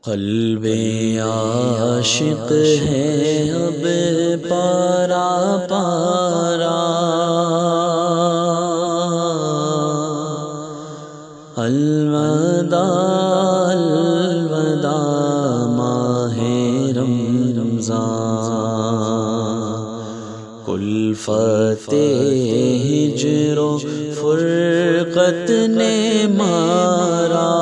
قلب عاشق ہے اب پارا پارا، الوداع الوداع ماہ رمضان، کلفت ہجر و فرقت نے مارا،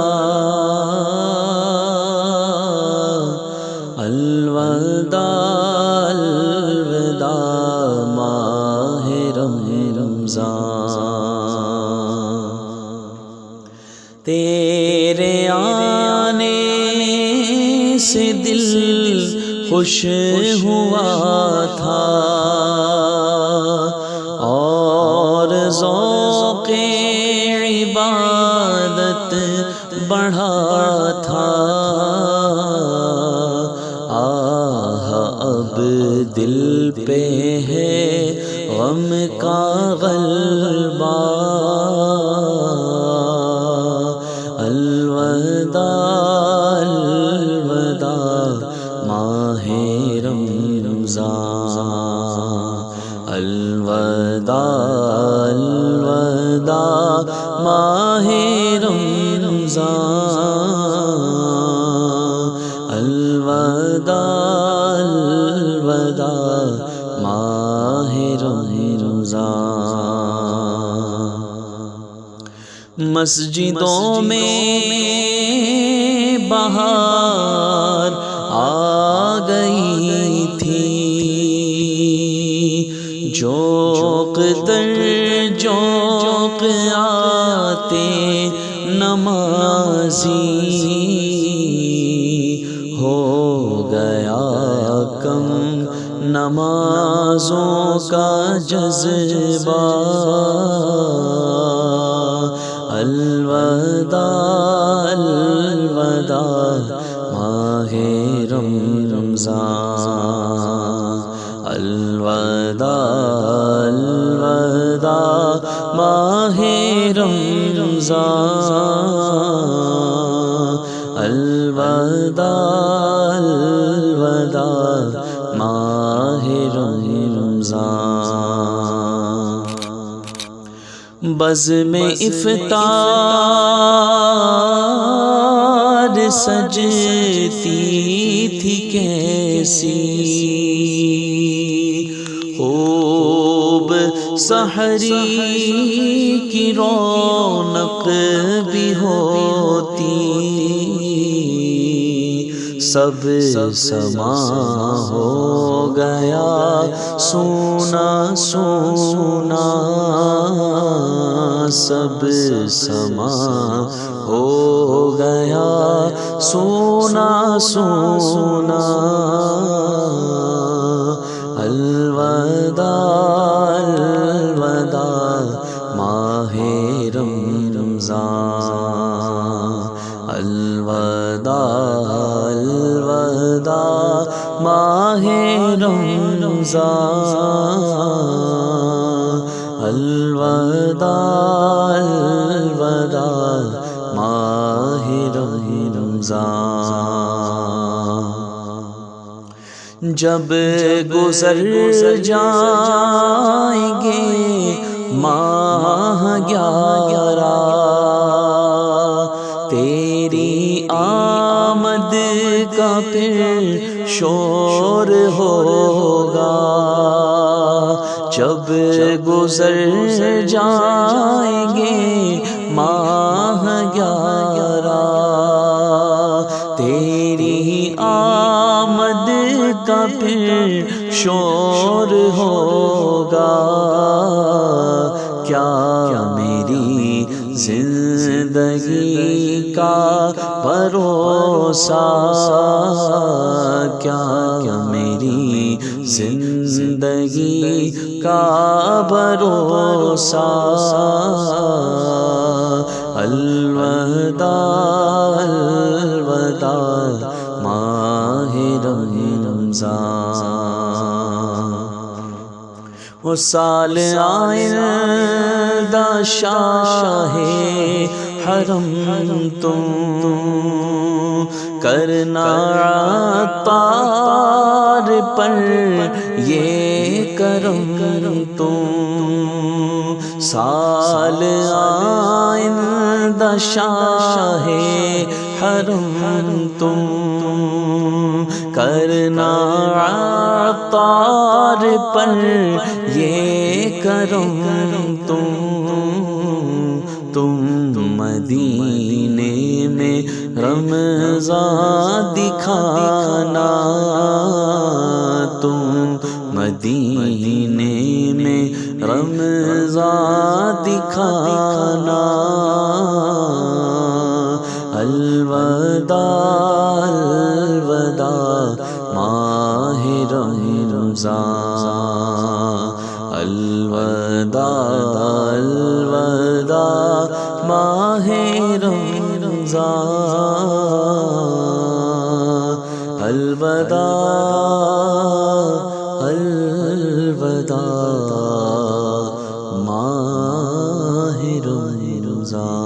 الوداع الوداع ماہ رمضان، تیرے آنے سے دل خوش ہوا تھا اور ذوق عبادت بڑھا تھا، اب دل پہ ہے غم کا غلبہ، الوداع الوداع ماہ رمضان، الوداع الوداع ماہ رمضان، الوداع الوداع ماہ رمضان، مسجدوں میں بہار آ گئی تھی، جوق در جوق آتے نمازی، ہو گیا کم نمازوں کا جذبہ، الوداع الوداع ماہ رمضان، الوداع الوداع ماہ رمضان، الوداع الوداع ماہ رمضان، بزم افطار سجتی تھی کیسی، خوب سحری کی رونق بھی ہوتی، سب سما ہو گیا سونا سونا، سب سما ہو گیا سونا سونا، الوداع الوداع ماہ رمضان، الوداع الوداع ماہ رمضان، الوداع الوداع ماہ رمضان، جب گزر جائیں گے ماہ 11 تیری آمد کا پھر شور ہوگا، جب گزر جائیں گے ماہ 11 تیری آمد کا پھر شور ہوگا، کیا میری زندگی کا بھروسہ، کیا میری زندگی کا بھروسہ، الوداع الوداع ماہ رمضان، وہ سال آئندہ شاہ حرم تم کرنا عطار پر یہ کرم تم، سال آئندہ شاہ حرم تم، کرنا عطار پر یہ کرم تم مدینے میں رمضان دکھانا، تم مدینے میں رمضان دکھانا، الوداع الوداع ماہ رمضان، الوداع الوداع ماہ رمضان، الوداع الوداع ماہ رمضان۔